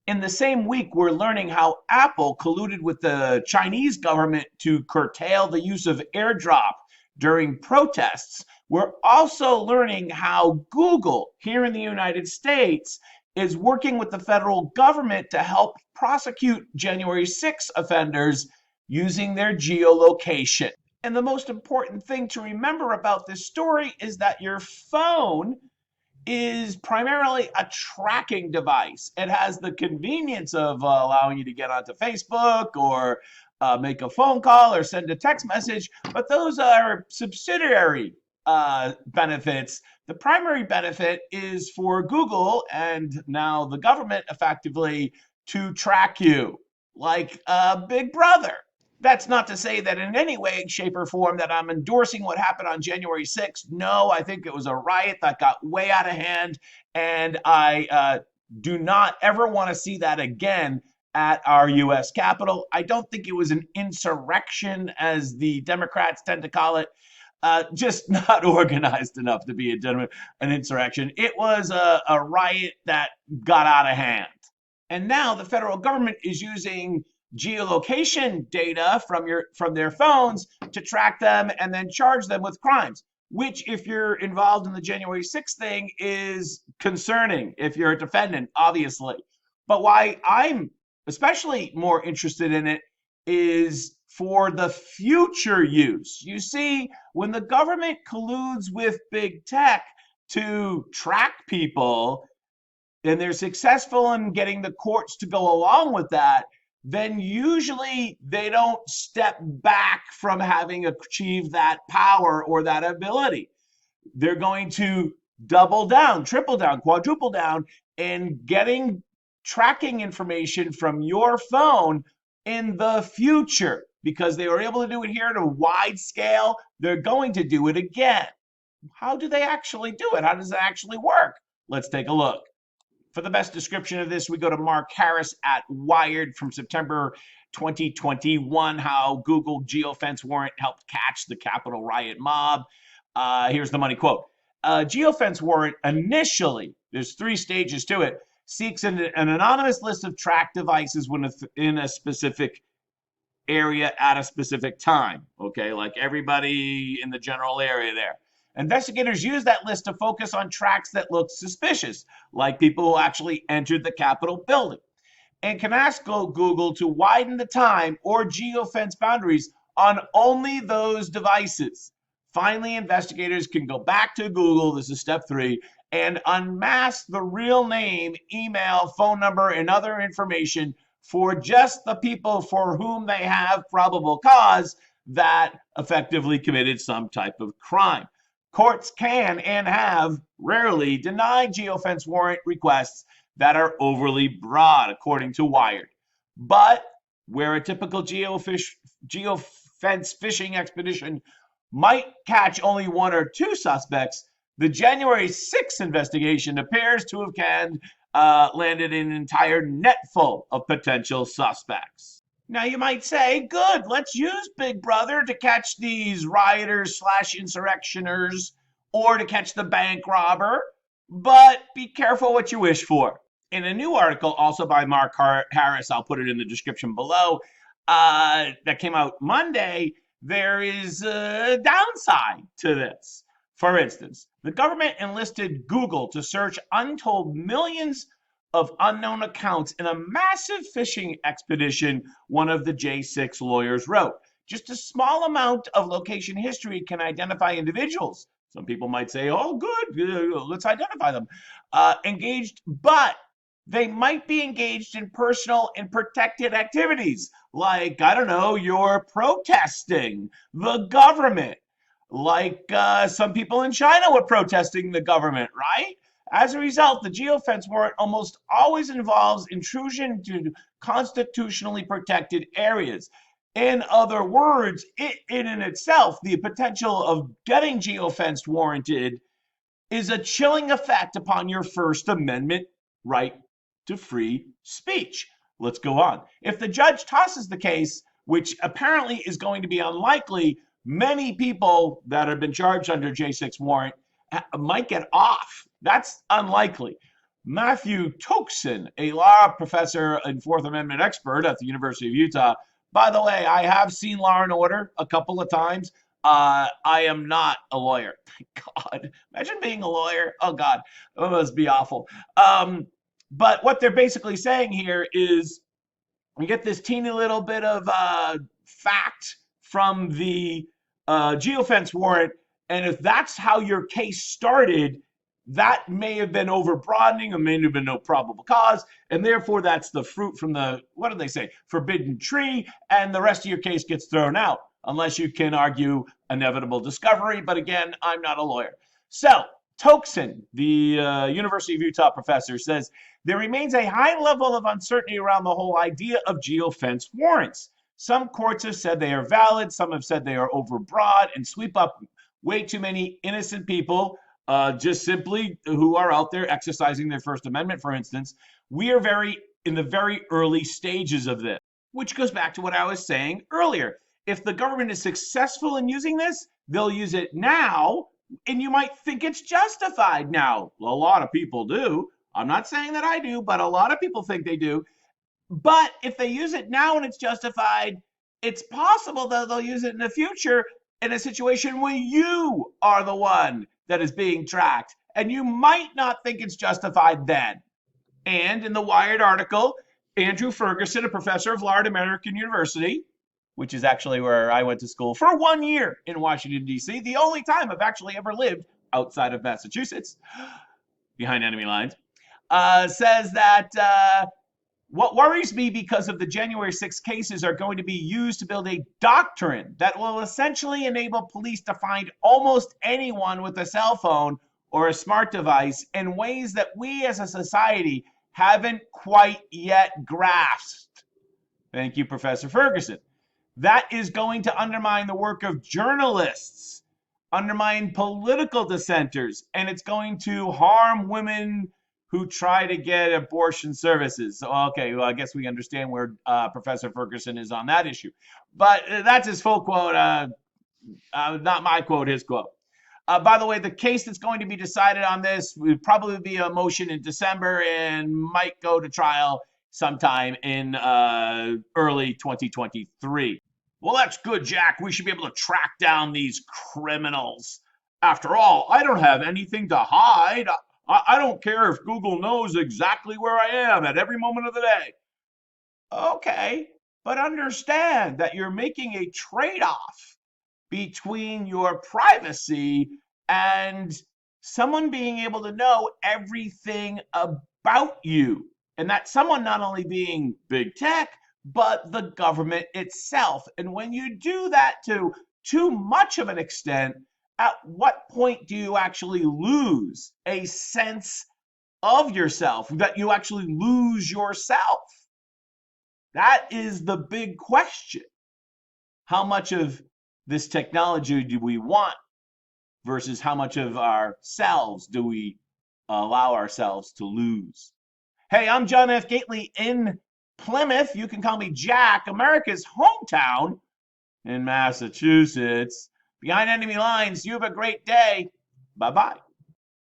In the same week, we're learning how Apple colluded with the Chinese government to curtail the use of airdrop during protests. We're also learning how Google here in the United States is working with the federal government to help prosecute January 6 offenders using their geolocation. And the most important thing to remember about this story is that your phone is primarily a tracking device. It has the convenience of allowing you to get onto Facebook or make a phone call or send a text message, but those are subsidiary benefits. The primary benefit is for Google and now the government effectively to track you like a big brother. That's not to say that in any way, shape, or form that I'm endorsing what happened on January 6th. No, I think it was a riot that got way out of hand, and I do not ever want to see that again at our U.S. Capitol. I don't think it was an insurrection, as the Democrats tend to call it. Just not organized enough to be an insurrection. It was a riot that got out of hand. And now the federal government is using geolocation data from their phones to track them and then charge them with crimes, which, if you're involved in the January 6th thing, is concerning if you're a defendant, obviously. But why I'm especially more interested in it is for the future use. You see, when the government colludes with big tech to track people and they're successful in getting the courts to go along with that, then usually they don't step back from having achieved that power or that ability. They're going to double down, triple down, quadruple down in getting tracking information from your phone in the future. Because they were able to do it here at a wide scale, they're going to do it again. How do they actually do it? How does it actually work? Let's take a look. For the best description of this, we go to Mark Harris at Wired from September 2021, how Google Geofence warrant helped catch the Capitol riot mob. Here's the money quote. Geofence warrant initially, there's 3 stages to it, seeks an anonymous list of tracked devices when in a specific area at a specific time. Okay, like everybody in the general area there. Investigators use that list to focus on tracks that look suspicious, like people who actually entered the Capitol building, and can ask Google to widen the time or geofence boundaries on only those devices. Finally, investigators can go back to Google, this is step 3, and unmask the real name, email, phone number, and other information for just the people for whom they have probable cause that effectively committed some type of crime. Courts can and have rarely denied geofence warrant requests that are overly broad, according to Wired. But where a typical geofence fishing expedition might catch only 1 or 2 suspects, the January 6th investigation appears to have landed an entire net full of potential suspects. Now you might say, good, let's use Big Brother to catch these rioters / insurrectioners or to catch the bank robber, but be careful what you wish for. In a new article, also by Mark Harris, I'll put it in the description below, that came out Monday, there is a downside to this. For instance, the government enlisted Google to search untold millions of unknown accounts in a massive phishing expedition, one of the J6 lawyers wrote. Just a small amount of location history can identify individuals. Some people might say, oh, good, let's identify them. Engaged, but they might be engaged in personal and protected activities, like, I don't know, you're protesting the government, like some people in China were protesting the government, right? As a result, the geofence warrant almost always involves intrusion into constitutionally protected areas. In other words, in itself, the potential of getting geofence warranted is a chilling effect upon your First Amendment right to free speech. Let's go on. If the judge tosses the case, which apparently is going to be unlikely, many people that have been charged under J6 warrant might get off. That's unlikely. Matthew Toksin, a law professor and Fourth Amendment expert at the University of Utah. By the way, I have seen Law and Order a couple of times. I am not a lawyer. God, imagine being a lawyer. Oh God, that must be awful. But what they're basically saying here is we get this teeny little bit of fact from the geofence warrant, and if that's how your case started, that may have been overbroadening, or may have been no probable cause, and therefore that's the fruit from the, what do they say, forbidden tree, and the rest of your case gets thrown out, unless you can argue inevitable discovery. But again, I'm not a lawyer. So Toksin, the University of Utah professor, says there remains a high level of uncertainty around the whole idea of geofence warrants. Some courts have said they are valid, some have said they are overbroad and sweep up way too many innocent people, just simply who are out there exercising their First Amendment, for instance. We are in the very early stages of this, which goes back to what I was saying earlier. If the government is successful in using this, they'll use it now, and you might think it's justified now. A lot of people do. I'm not saying that I do, but a lot of people think they do. But if they use it now and it's justified, it's possible that they'll use it in the future in a situation where you are the one that is being tracked, and you might not think it's justified then. And in the Wired article, Andrew Ferguson, a professor of law at American University, which is actually where I went to school for 1 year in Washington, D.C., the only time I've actually ever lived outside of Massachusetts, behind enemy lines, says that what worries me because of the January 6 cases are going to be used to build a doctrine that will essentially enable police to find almost anyone with a cell phone or a smart device in ways that we as a society haven't quite yet grasped. Thank you, Professor Ferguson. That is going to undermine the work of journalists, undermine political dissenters, and it's going to harm women who try to get abortion services. So, okay, well, I guess we understand where Professor Ferguson is on that issue. But that's his full quote, not my quote, his quote. By the way, the case that's going to be decided on this would probably be a motion in December and might go to trial sometime in early 2023. Well, that's good, Jack. We should be able to track down these criminals. After all, I don't have anything to hide. I don't care if Google knows exactly where I am at every moment of the day. Okay, but understand that you're making a trade-off between your privacy and someone being able to know everything about you. And that someone not only being big tech, but the government itself. And when you do that to too much of an extent, at what point do you actually lose a sense of yourself, that you actually lose yourself? That is the big question. How much of this technology do we want versus how much of ourselves do we allow ourselves to lose? Hey, I'm John F. Gately in Plymouth. You can call me Jack, America's hometown in Massachusetts. Behind enemy lines, you have a great day. Bye-bye.